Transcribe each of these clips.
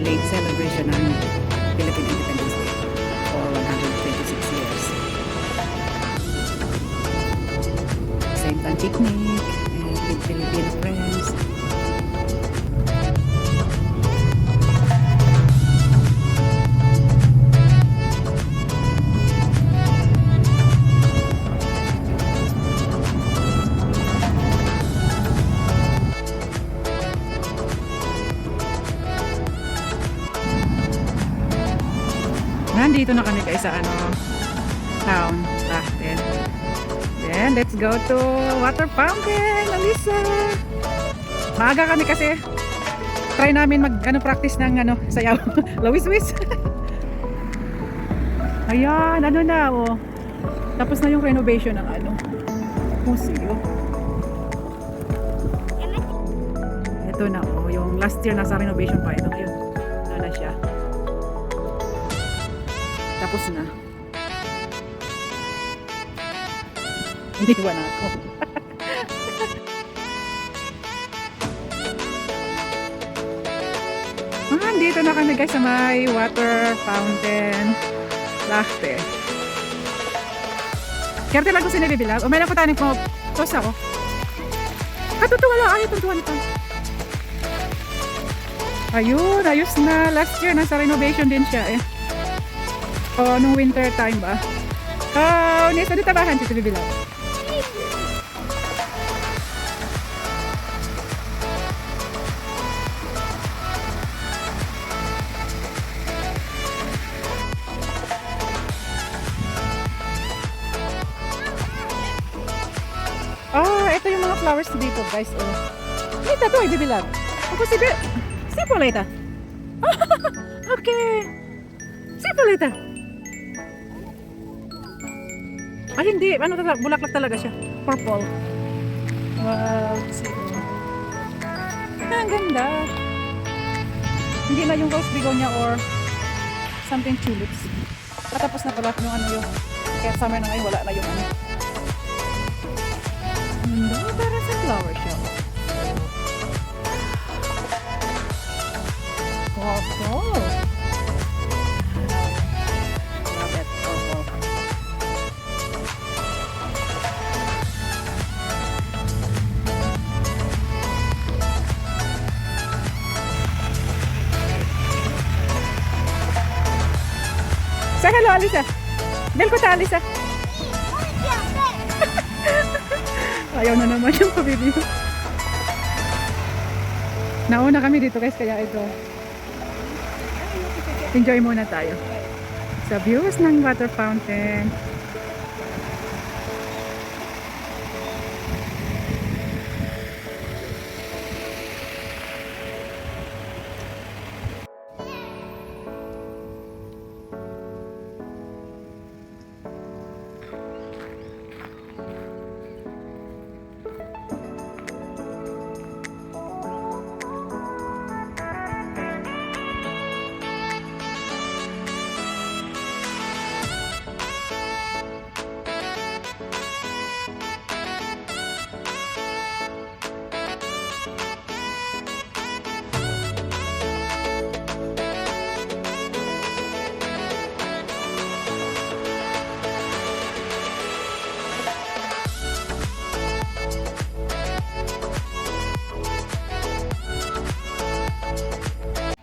late celebration ng Philippine Independence Day for 126 years. Same time picnic with Filipino friends. Nandito na kami guys sa town, Lahten. Then let's go to water fountain, Alisa. Maaga kami kasi try namin practice ng sayaw. Lawis-wis. Ayan, na oh. Tapos na yung renovation ng museo. Ito na oh, yung last year nasa renovation pa ito ngayon. Na siya. Tapos na. Iniwan ako. Dito na kami guys sa may water fountain. Lahte. Kerte lang ko sinabibilag. O may lang po tayo mo. Tos ako. Katutuwa lang. Ayaw tutuwa nito. Ayun. Ayos na. Last year nasa renovation din siya eh. O nung winter time ba? Nito dito bahan si Bibilaw. Ito yung mga flowers dito guys. Ito to, Bibilaw. Ako si Polita. Okay. Si Polita. Ay hindi, bulaklak talaga siya. Purple. Wow, see. Ang ganda. Hindi na yung rose begonia or something tulips. Katapos na pala yung yung kaya summer na ngayon wala na yung Hindi, para sa flower show. Wow. Say hello, Alisa. Bel ko ta, Alisa. Ayaw na naman yung pabibig. Nauna kami dito guys, kaya ito. Enjoy muna tayo sa views ng water fountain.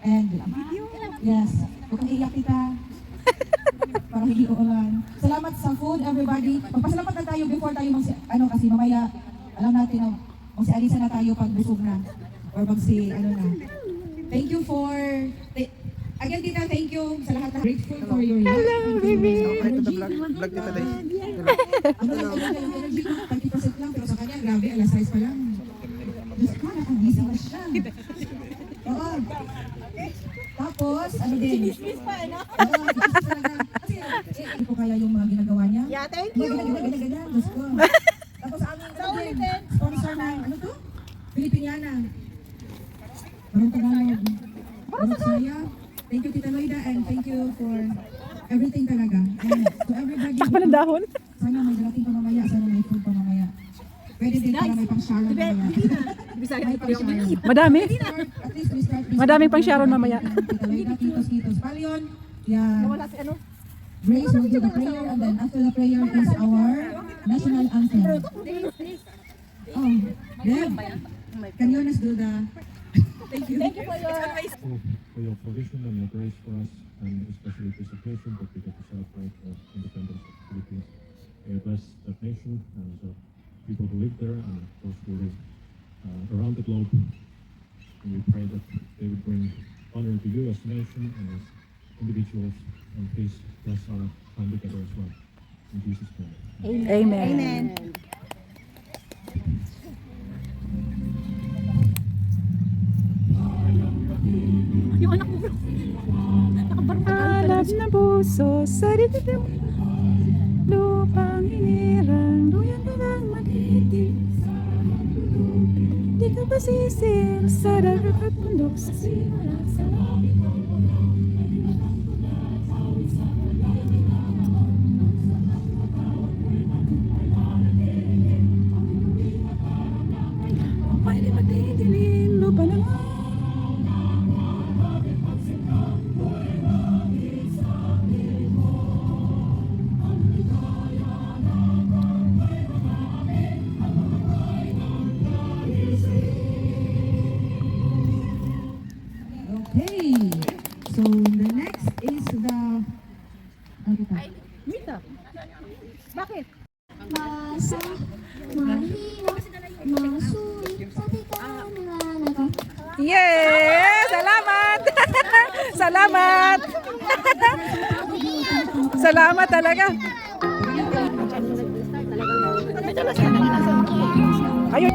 And yes, huwag kang iiyak kita. Para hindi uulan. Salamat sa food, everybody. Magpasalamat na tayo before tayo kasi mamaya, alam natin si Alisa na tayo pag busog na. Or na. Thank you for, again tita, thank you sa lahat na grateful for your love. Hello, baby. Vlog kita day. Yung energy ko, 30% lang, pero sa kanya, grabe, alas 6 pa lang. Diyos ko, nakagising na siya. Oo. Tapos, din? Chismis pa, ano? Kasi, hindi ko kaya yung mga ginagawa niya. Yeah, thank you. Ganyan, Diyos ko. Tapos, sponsor ng, Filipiniana. Marong Tagalog. Marong Saya. Thank you, Tita Loida, and thank you for everything talaga. And to everybody. Takpan ng dahon. Sana may darating pa mamaya, sana may food pa mamaya. Pwede din para may pang-shower mamaya. Madami. At least we start this Madaming pang Sharon mamaya. Tita Leda, Kitos. Palion, yeah. Grace will do the prayer, and then after the prayer is our national anthem. Oh, Deb, can you just do the... Thank you. For your provision and your grace for us, and especially this occasion that we get to celebrate the independence of the Philippines. May you bless that nation and the people who live there and those who live around the globe. And we pray that they would bring honor to you as a nation and as individuals, and please bless our time together as well. In Jesus' name. Amen. Yung anak ko bro. Alab na puso sa dibdib, lupang hinirang, duyan ka lang mag-itig. Di ka pasisil sa dagat at bundok sa simula sa pwede magdidilim, lupa na nga. Okay, so the next is the... Ano kita? Mita. Bakit? Masa, mahirap, masulit, sa ikaw mga naka. Yes! Salamat! Salamat! Salamat talaga. Ayun.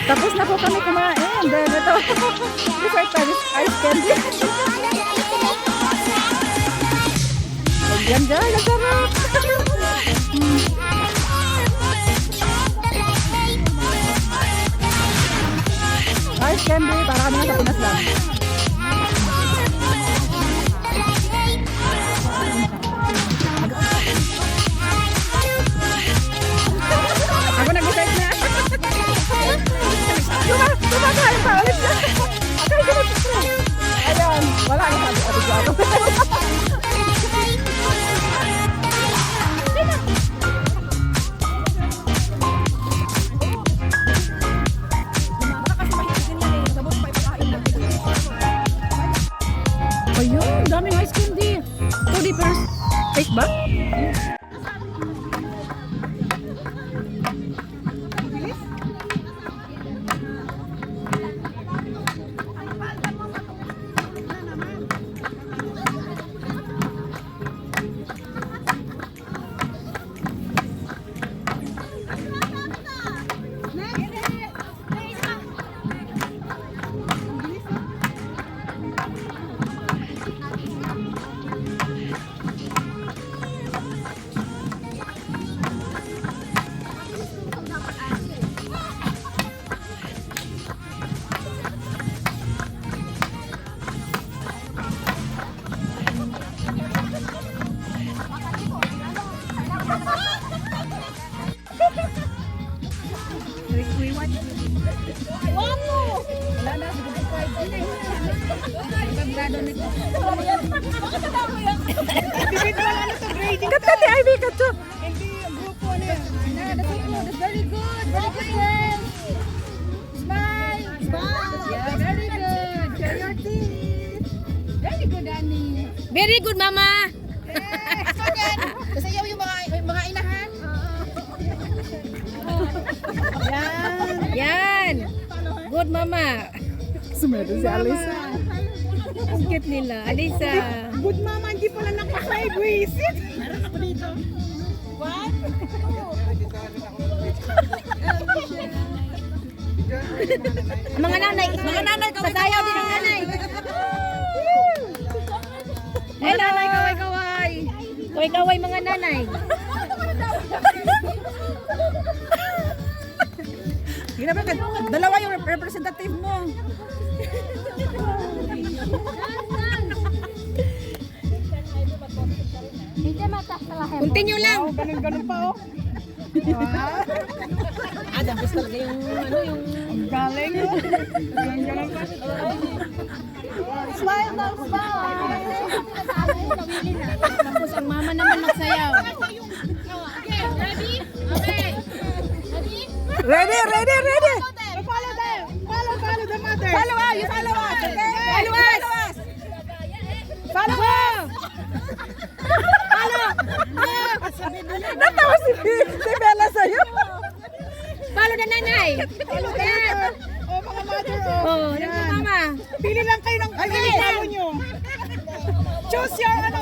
Tapos na po kami kumain. Then ito, dessert tayo, ice candy. Ayan dyan, ang sarap. Ice candy, para kami sa Pinas lang. Ako nag-decide na. Kumakain pa ulit na. Ayan, wala na sabi. Abigado. Ayun, daming ice candy. 2 different taste ba? Kata ni Ivy kato. Very good. Smile. Yeah, very good. Show your teeth. Very good, Annie. Very good, Mama. Kasayaw yung mga inahan. Yan. Good, Mama. Sumedo si Alisa. Ang cute nila. Alisa. Good mama, hindi pala nakasay. Buisit. Meron ako dito. What? Mga nanay, sasayaw din ang nanay. Hello. Nanay, kaway-kaway. Kaway-kaway mga nanay. Sige na, dalawa yung representative mo. Hindi mata sa lahat. Continue lang. Ganun pa oh. Gusto talaga yung ano yung galing. Ganun pa. Smile daw, smile. Tapos ang mama naman magsayaw. Okay, ready? Okay. Ready? Ready. Follow them. Follow the mother. Follow us, you follow us. Okay? Follow us. Follow us. Natawa si Bella sa'yo. Follow the nanay. Follow the mother. Oh, mga mother Oh, yan si mama. Pili lang kayo ng follow nyo. Choose your ano.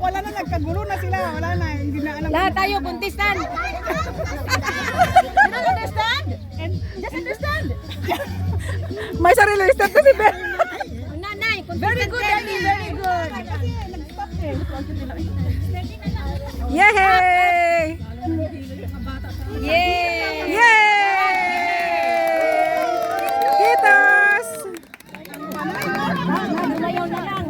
Wala na, nagkagulo na sila. Wala na, hindi na alam. Lahat tayo buntisan. You don't understand? Just understand. May sarili step kasi Bella. Nanay, very good, Daddy, very good. Yay! Yay! Yay! Kitos! Lumayaw na lang.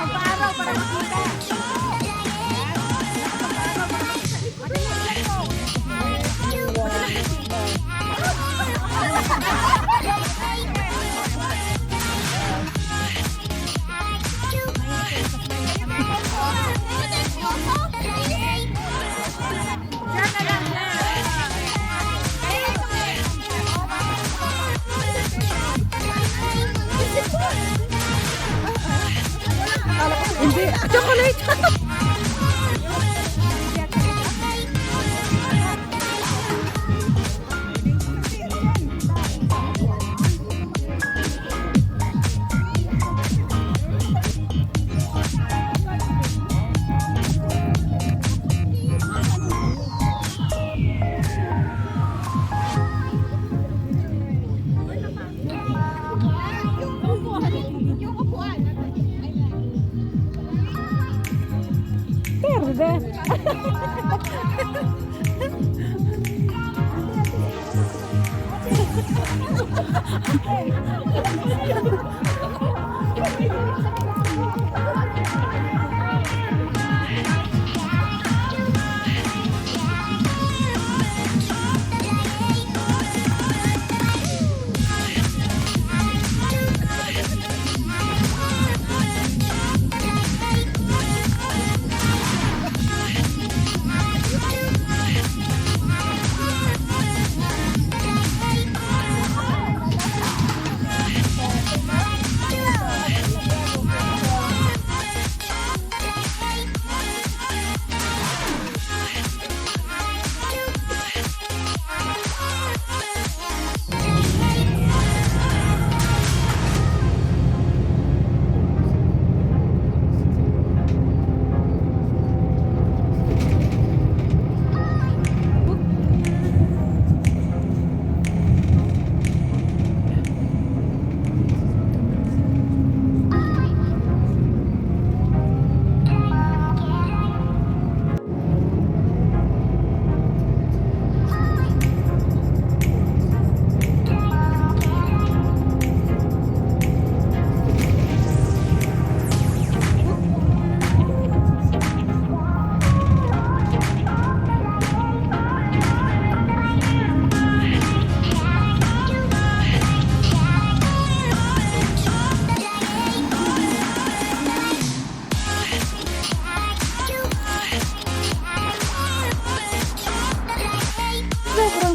Magpaaraw para makita. Hindi, chocolate.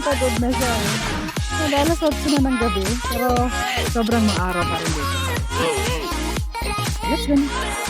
pagod na siya eh. Madalas 8 na ng gabi, pero sobrang maaraw pa rin dito. Let's go na.